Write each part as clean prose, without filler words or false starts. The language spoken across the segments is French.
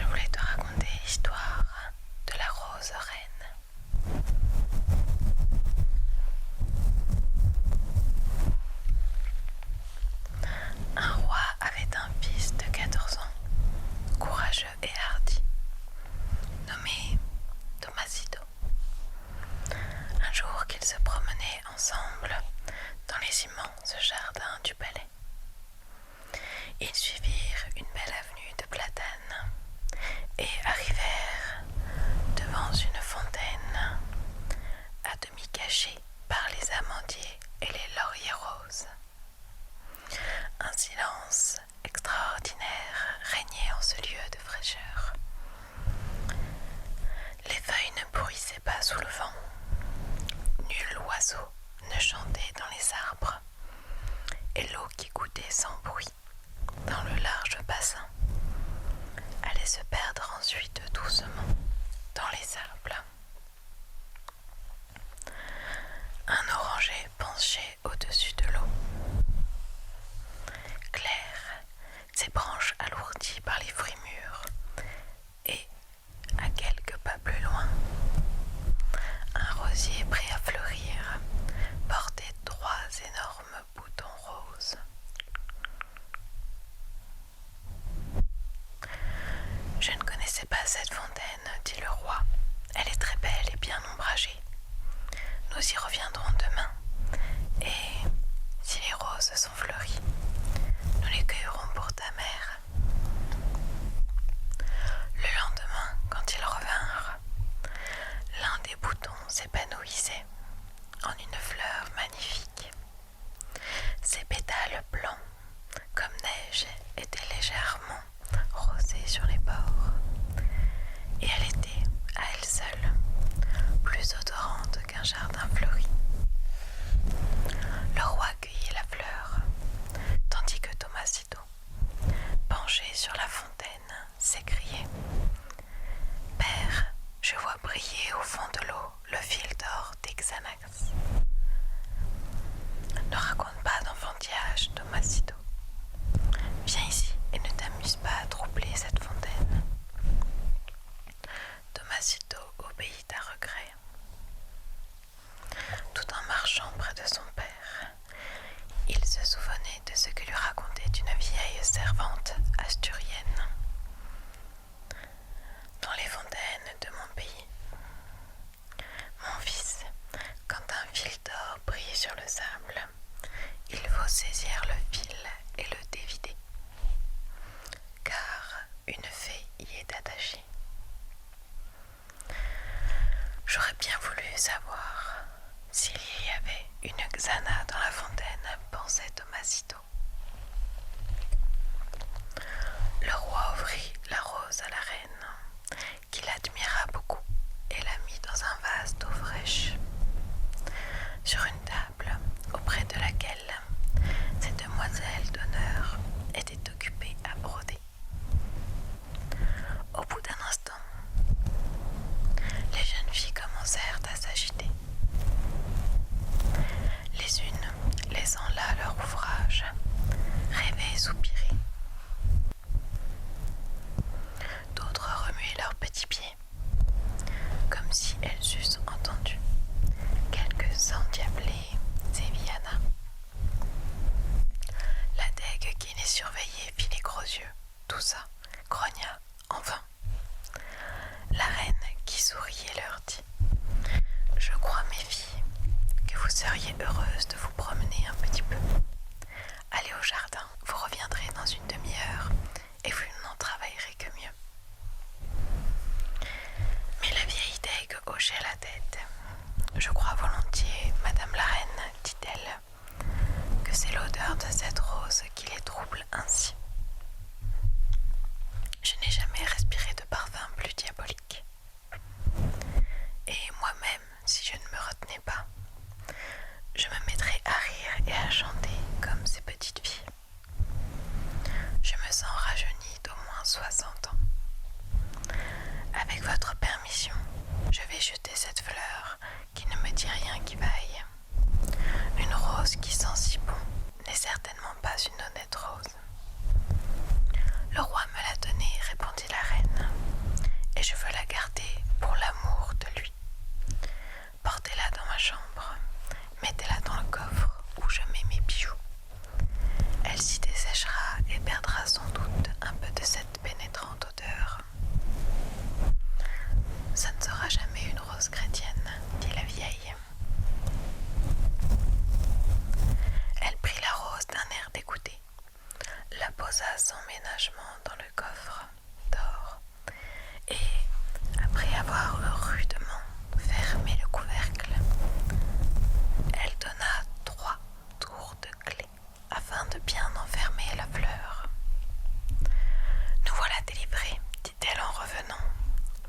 je voulais te raconter l'histoire de la rose reine. Un roi avait un fils de 14 ans, courageux et hardi, nommé Tomasito. Un jour qu'ils se promenaient ensemble dans les immenses jardins du palais, ils suivirent une belle avenue de platanes et arrivèrent devant une fontaine à demi cachée par les amandiers et les lauriers roses. Un silence extraordinaire régnait en ce lieu de fraîcheur. Les feuilles ne bruissaient pas sous le vent, nul oiseau ne chantait dans les arbres, et l'eau qui gouttait sans bruit dans le large bassin allait se perdre ensuite doucement dans les sables. Un oranger penchait au-dessus de l'eau, clair, ses branches alourdies par les fruits mûrs, et, à quelques pas plus loin, un rosier prêt à fleurir portait 3 énormes boutons roses. Je ne connaissais pas cette fontaine, dit le roi. Elle est très belle et bien ombragée. Nous y reviendrons demain, et si les roses sont fleuries, nous les cueillerons pour ta mère. Le lendemain, quand ils revinrent, l'un des boutons s'épanouissait en une fleur magnifique. Ses pétales blancs, comme neige, étaient légèrement rosés sur les bords, et elle était, à elle seule, plus odorante qu'un jardin fleuri. Le roi cueillit la fleur, tandis que Tomasito, penché sur la fontaine, s'écriait: « Père, je vois briller au fond de l'eau le fil d'or des Xanax. » Ne raconte pas d'enfantillage, Tomasito. Viens ici et ne t'amuse pas à troubler cette fontaine. Tomasito obéit à regret. Tout en marchant près de son père, il se souvenait de ce que lui racontait une vieille servante asturienne. Dans les fontaines de mon pays, mon fils, quand un fil d'or brille sur le sable, il faut saisir le fil et le dévider, car une fée y est attachée. J'aurais bien voulu savoir s'il y avait une Xana dans la fontaine, pensait Tomasito. Le roi offrit la rose à la reine, qui l'admira beaucoup et la mit dans un vase d'eau fraîche, sur une table auprès de laquelle ces demoiselles d'honneur étaient occupées à broder. Au bout d'un instant, les jeunes filles commencèrent à s'agiter. Les unes laissant là leur ouvrage, rêvaient et soupiraient. D'autres remuaient leurs petits pieds, comme si elles eussent entendu quelques endiablés sévillanas. La dague qui les surveillait fit les gros yeux, toussa, grogna, en vain. La reine, qui souriait, leur dit: « Je crois, mes filles, que vous seriez heureuses de vous promener un petit peu. Allez au jardin, vous reviendrez dans une demi-heure et vous n'en travaillerez que mieux. » Mais la vieille dague hochait la tête. « Je crois volontiers, madame la reine, dit-elle, que c'est l'odeur de cette rose qui les trouble ainsi. Je n'ai jamais respiré de parfum plus diabolique. Et moi-même, si je ne me retenais pas, je me mettrais à rire et à chanter comme ces petites filles. Je me sens rajeunie d'au moins 60 ans. Avec votre permission, je vais jeter cette fleur qui ne me dit rien qui vaille. Une rose qui sent si bon n'est certainement pas une honnête rose.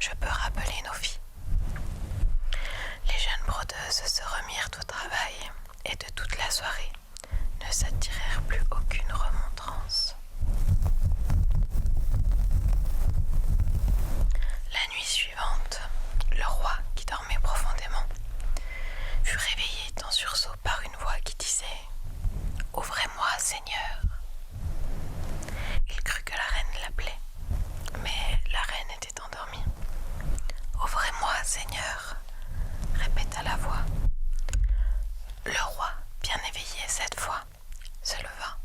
je peux rappeler nos vies. Les jeunes brodeuses se remirent au travail et de toute la soirée ne s'attirèrent plus aucune remontrance. La nuit suivante, le roi, qui dormait profondément, fut réveillé d'un sursaut par une voix qui disait « Ouvrez-moi, Seigneur !» Il crut que la reine l'appelait, mais la reine était endormie. « Ouvrez-moi, Seigneur !» répéta la voix. Le roi, bien éveillé cette fois, se leva.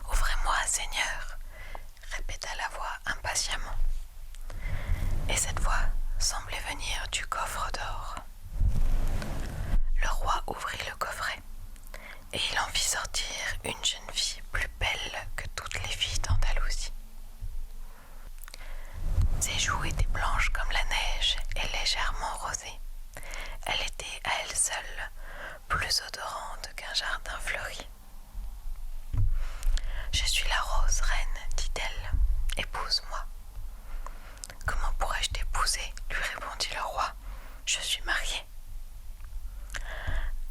« Ouvrez-moi, Seigneur !» répéta la voix impatiemment. Et cette voix semblait venir du coffre d'or. Le roi ouvrit le coffret et il en vit sortir une jeune fille plus belle que toutes les filles d'Andalousie. Ses joues étaient blanches comme la neige et légèrement rosées. Elle était à elle seule plus odorante qu'un jardin fleuri. « Je suis la rose reine, dit-elle, épouse-moi. » « Comment pourrais-je t'épouser ?» lui répondit le roi. « Je suis mariée. »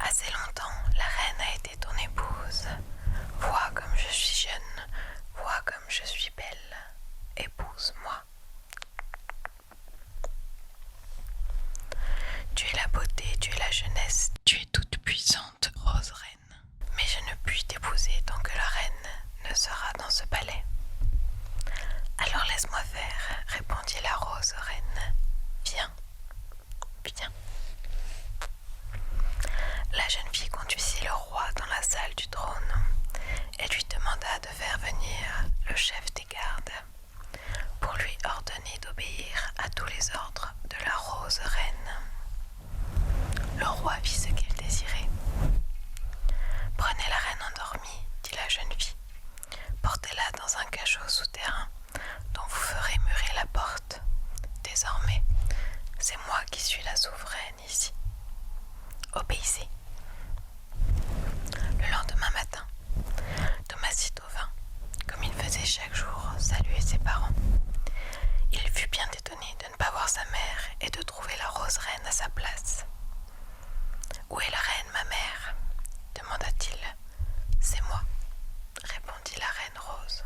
« Assez longtemps, la reine a été ton épouse. Vois comme je suis jeune, vois comme je suis belle. Épouse-moi. » Tu es la beauté, tu es la jeunesse, tu es toute puissante, rose reine. Mais je ne puis t'épouser tant que la reine ne sera dans ce palais. Alors laisse-moi faire, répondit la rose reine. Viens, viens. La jeune fille conduisit le roi dans la salle du trône et lui demanda de faire venir le chef des gardes pour lui ordonner d'obéir à tous les ordres de la rose reine. Le roi vit ce qu'elle désirait. « Prenez la reine endormie, dit la jeune fille. Portez-la dans un cachot souterrain dont vous ferez murer la porte. Désormais, c'est moi qui suis la souveraine ici. Obéissez. » Le lendemain matin, Tomasito vint, comme il faisait chaque jour, saluer ses parents. Il fut bien étonné de ne pas voir sa mère et de trouver la rose reine à sa place. « Où est la reine, ma mère ?» demanda-t-il. « C'est moi, » répondit la reine rose.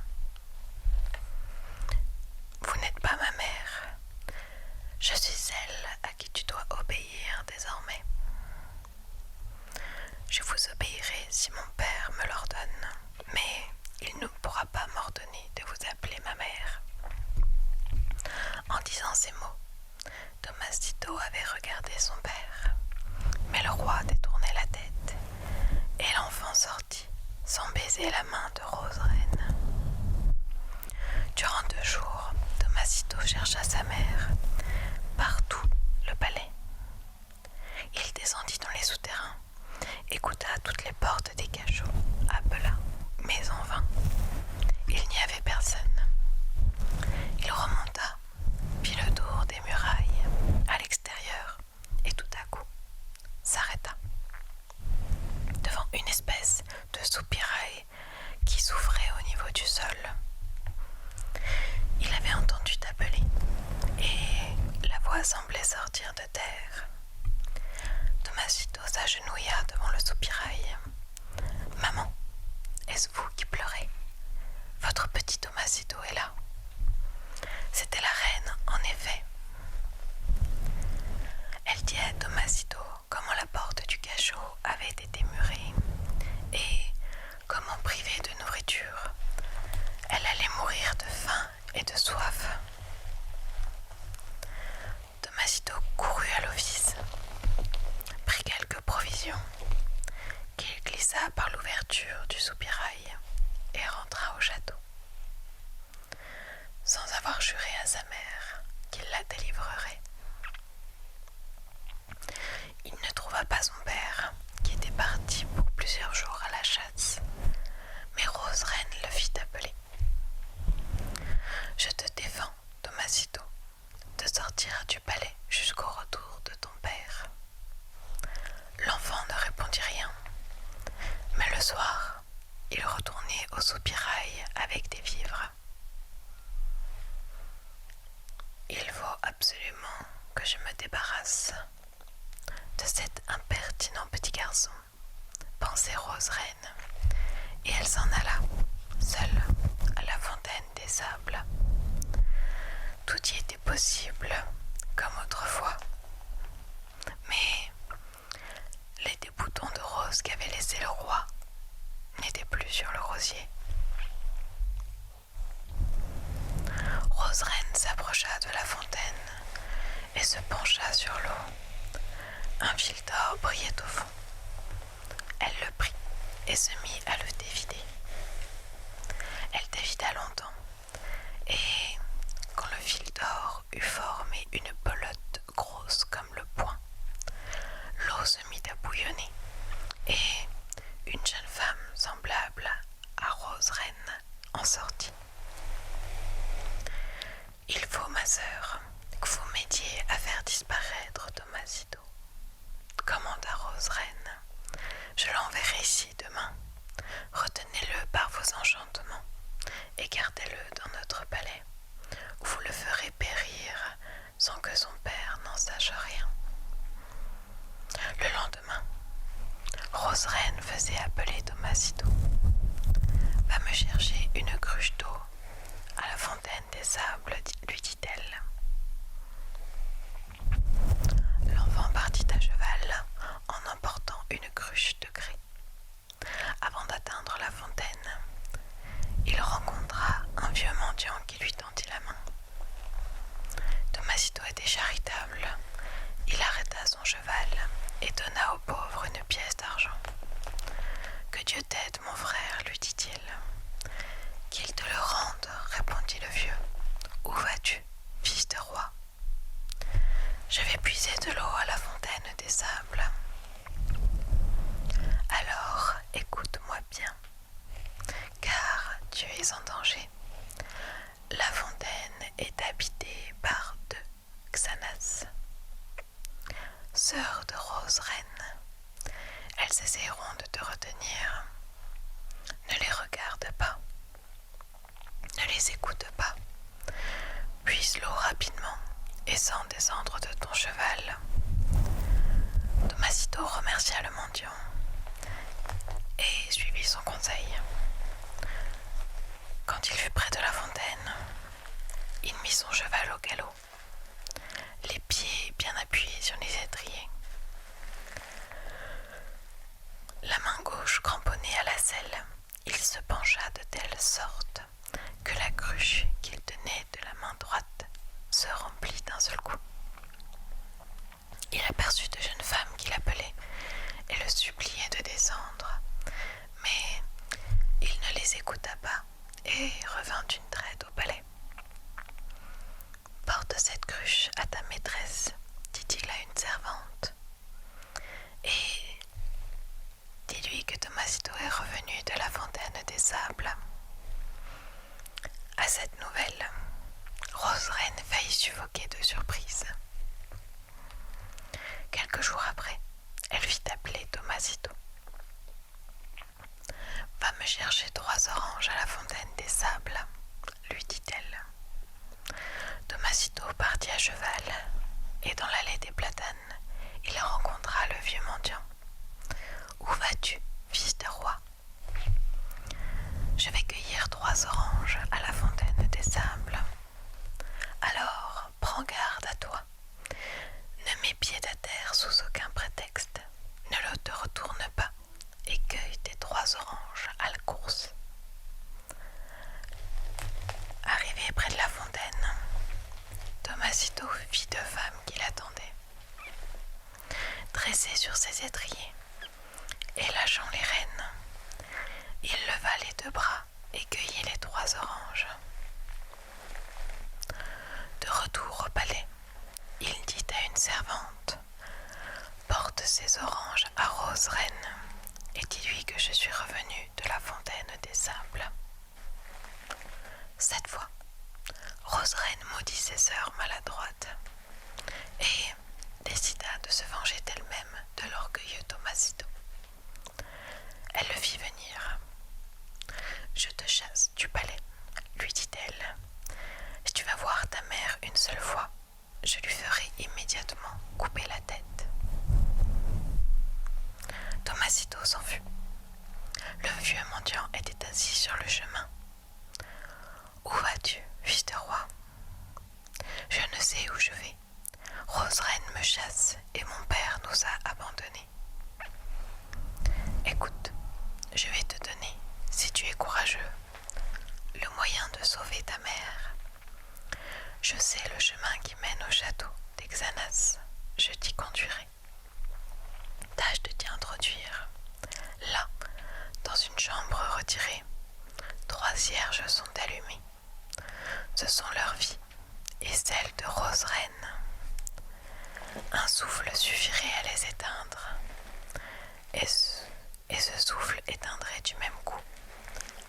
« Vous n'êtes pas ma mère. Je suis celle à qui tu dois obéir désormais. Je vous obéirai si mon père me l'ordonne, mais il ne pourra pas m'ordonner de vous appeler ma mère. » En disant ces mots, Tomasito avait regardé son père, mais le roi détournait la tête, et l'enfant sortit sans baiser la main de Rose Reine. Durant 2 jours, Tomasito chercha sa mère par tout le palais. Il descendit dans les souterrains, écouta toutes les portes des cachots, appela, mais en vain. Il n'y avait personne. Il remonta, fit le tour des murailles à l'extérieur et tout à coup s'arrêta devant une espèce de soupirail qui s'ouvrait au niveau du sol. Il avait entendu t'appeler et la voix semblait sortir de terre. Tomasito s'agenouilla devant le soupirail. « Maman, est-ce vous qui pleurez ? Votre petit Tomasito est là. » C'était la reine, en effet. Elle dit à Tomasito comment la porte du cachot avait été murée et comment, privée de nourriture, elle allait mourir de faim et de soif. Tomasito courut à l'office, prit quelques provisions qu'il glissa par l'ouverture du soupirail et rentra au château, sans avoir juré à sa mère qu'il la délivrerait. Il ne trouva pas son père, qui était parti pour plusieurs jours à la chasse, mais Rose Reine le fit appeler. « Je te défends, Tomasito, de sortir du palais jusqu'au retour de ton père. » L'enfant ne répondit rien, mais le soir, il retournait au soupirail avec des vivres. absolument que je me débarrasse de cet impertinent petit garçon, pensait Rose Reine, et elle s'en alla, seule, à la fontaine des sables. Tout y était possible, comme autrefois, mais les deux boutons de rose qu'avait laissé le roi n'étaient plus sur le rosier. Rose Reine s'approcha de la fontaine et se pencha sur l'eau. Un fil d'or brillait au fond. Elle le prit et se mit à le dévider. Elle dévida longtemps, et quand le fil d'or eut formé une pelote grosse comme le poing, l'eau se mit à bouillonner, et une jeune femme semblable à Rose Reine en sortit. « Il faut, ma sœur, que vous m'aidiez à faire disparaître Tomasito, commanda Rose Reine. Je l'enverrai ici demain. Retenez-le par vos enchantements et gardez-le dans notre palais, où vous le ferez périr sans que son père n'en sache rien. » Le lendemain, Rose Reine faisait appeler Tomasito. « Va me chercher une cruche d'eau à la fontaine des sables, lui dit-elle. L'enfant partit à cheval en emportant une cruche de grès. Avant d'atteindre la fontaine, il rencontra un vieux mendiant qui lui tendit la main. Tomasito était charitable. Il arrêta son cheval et donna au pauvre une pièce d'argent. « Que Dieu t'aide, mon frère, lui dit-il. »« Qu'il te le rende, répondit le vieux. Où vas-tu, fils de roi ? » « Je vais puiser de l'eau à la fontaine des sables. »« Alors, écoute-moi bien, car tu es en danger. La fontaine est habitée par deux Xanas, sœurs de Rose Reine. Elles essaieront de te retenir. Ne les regarde pas. Ne les écoute pas. Puise l'eau rapidement et sans descendre de ton cheval. » Tomasito remercia le mendiant et suivit son conseil. Quand il fut près de la fontaine, il mit son cheval au galop, les pieds bien appuyés sur les étriers. La main gauche cramponnée à la selle, il se pencha de telle sorte que la cruche qu'il tenait de la main droite se remplit d'un seul coup. Il aperçut de jeunes femmes qui l'appelaient et le suppliaient de descendre, mais il ne les écouta pas et revint d'une traite au palais. « Porte cette cruche à ta maîtresse, dit-il à une servante, et dis-lui que Tomasito est revenu de la fontaine des sables. » À cette nouvelle, Rose Reine faillit suffoquer de surprise. Quelques jours après, elle fit appeler Tomasito. « Va me chercher 3 oranges à la fontaine des sables, lui dit-elle. Tomasito partit à cheval, et dans l'allée des platanes, il rencontra le vieux mendiant. « Où vas-tu, fils de roi ? » « Je vais cueillir 3 oranges à la fontaine des sables. Alors, prends garde à toi. Ne mets pied à terre sous aucun prétexte. Ne le te retourne pas et cueille tes 3 oranges à la course. » Arrivé près de la fontaine, Tomasito vit 2 femmes qui l'attendaient. Dressé sur ses étriers et lâchant les rênes, il leva les 2 bras et cueillit les 3 oranges. De retour au palais, il dit à une servante : « Porte ces oranges à Rose Reine et dis-lui que je suis revenu de la fontaine des sables. » Cette fois, Rose Reine maudit ses sœurs maladroites et décida de se venger d'elle-même de l'orgueilleux Tomasito. Elle le fit venir. « Je te chasse du palais, lui dit-elle. Si tu vas voir ta mère une seule fois, Je sais le chemin qui mène au château d'Exanas. Je t'y conduirai. Tâche de t'y introduire. Là, dans une chambre retirée, 3 cierges sont allumés. Ce sont leur vie et celle de Rose Reine. Un souffle suffirait à les éteindre, et ce souffle éteindrait du même coup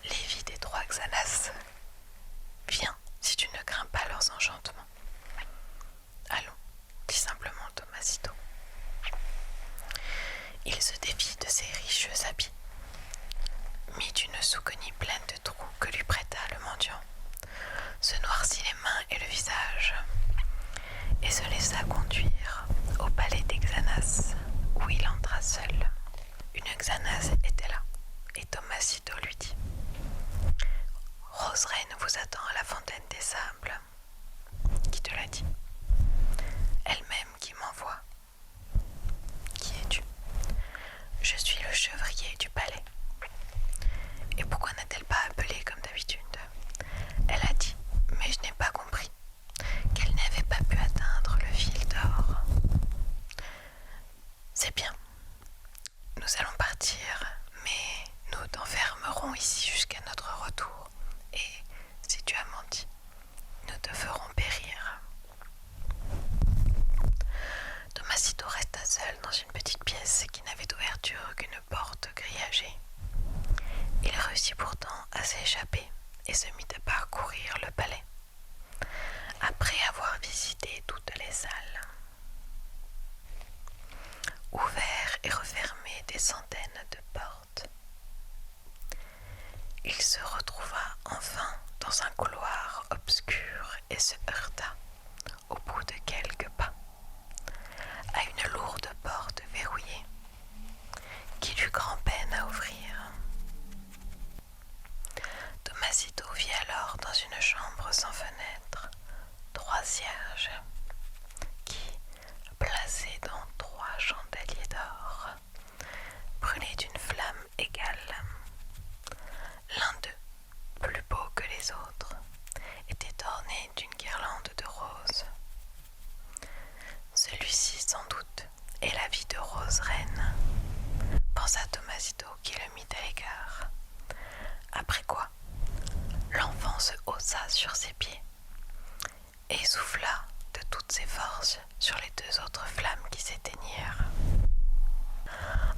les vies des 3 Xanas. Viens, si tu ne crains pas leurs enchantements. Allons, dit simplement Tomasito. Il se défit de ses riches habits, mit une soucounie pleine de trous que lui prêta le mendiant, se noircit les mains et le visage, et se laissa conduire au palais d'Exanas, où il entra seul. Une Xanas était là, et Tomasito lui dit: Rose Reine vous attend à la fontaine des sables. Qui te l'a dit? Elle-même qui m'envoie. Qui es-tu? Je suis le chevrier du palais. Et pourquoi n'a-t-elle pas appelé comme d'habitude? Elle a dit, mais je n'ai pas compris, qu'elle n'avait pas pu atteindre le fil d'or. C'est bien. Nous allons partir, mais nous t'enfermerons ici jusqu'à notre retour. Et si tu as menti, nous te ferons périr. Tomasito resta seul dans une petite pièce qui n'avait d'ouverture qu'une porte grillagée. Il réussit pourtant à s'échapper et se mit à parcourir le palais, après avoir visité toutes les salles. Ouvert et refermé des centaines de portes, il se retrouva enfin dans un couloir obscur et se heurta, au bout de quelques pas, à une lourde porte verrouillée qu'il eut grand-peine à ouvrir. Tomasito vit alors dans une chambre sans fenêtre 3 cierges qui, placés dans 3 chandeliers d'or, brûlaient d'une flamme égale. L'un d'eux, plus beau que les autres, était orné d'une guirlande de roses. Celui-ci, sans doute, est la vie de Rose Reine, pensa Tomasito qui le mit à l'écart. Après quoi, l'enfant se haussa sur ses pieds et souffla de toutes ses forces sur les 2 autres flammes qui s'éteignirent.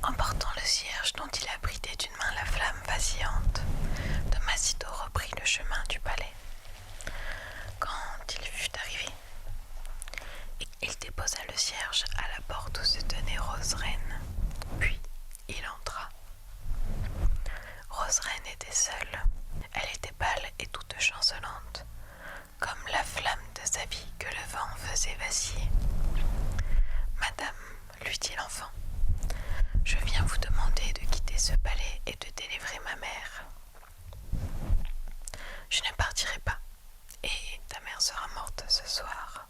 Emportant le cierge dont il abritait d'une main la flamme vacillante, Tomasito reprit le chemin du palais. Quand il fut arrivé, il déposa le cierge à la porte où se tenait Rose Reine, puis il entra. Rose Reine était seule. Elle était pâle et toute chancelante, comme la flamme de sa vie que le vent faisait vaciller. « Madame, lui dit l'enfant, je viens vous demander de quitter ce palais et de délivrer ma mère. Je ne partirai pas, et ta mère sera morte ce soir.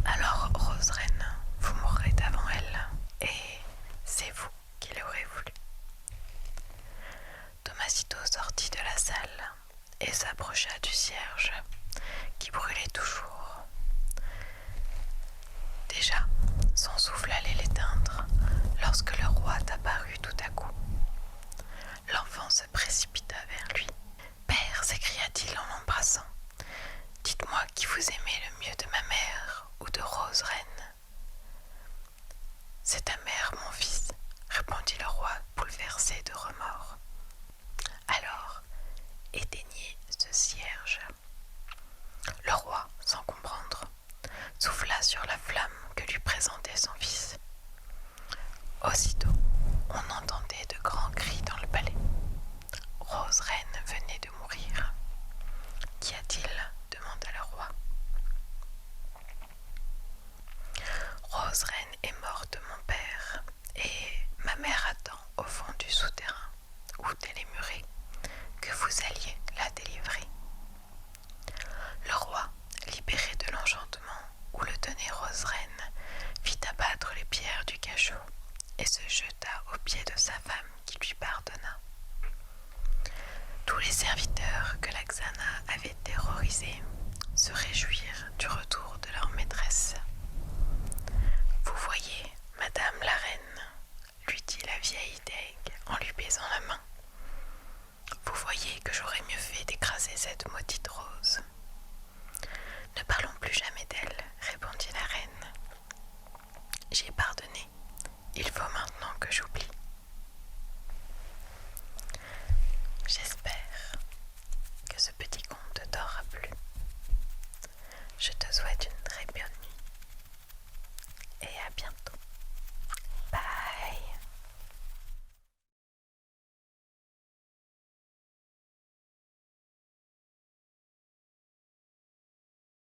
Alors, Rose Reine, vous mourrez avant elle, et c'est vous qui l'aurez voulu. » Tomasito sortit de la salle et s'approcha du cierge qui brûlait toujours. Déjà, son souffle allait l'éteindre lorsque le roi apparut tout à coup. L'enfant se précipita vers lui. « Père, s'écria-t-il en l'embrassant, dites-moi qui vous aimez le mieux de ma mère ou de Rose Reine. »« C'est ta mère, mon fils, répondit le roi, bouleversé de remords. Alors, éteignez ce cierge. Le roi, sans comprendre, souffla sur la flamme que lui présentait son fils. Aussitôt, on entendait de grands cris dans le palais. Rose Reine venait de mourir. Qu'y a-t-il? Demanda le roi. Rose Reine est morte, mon père, et ma mère attend au fond du souterrain, où elle est murée, que vous alliez la délivrer. Le roi, libéré de l'enchantement où le tenait Rose Reine, fit abattre Ne parlons plus jamais d'elle, répondit la reine. J'ai pardonné, il faut maintenant que j'oublie. J'espère que ce petit conte t'aura plu. Je te souhaite une très bonne nuit et à bientôt.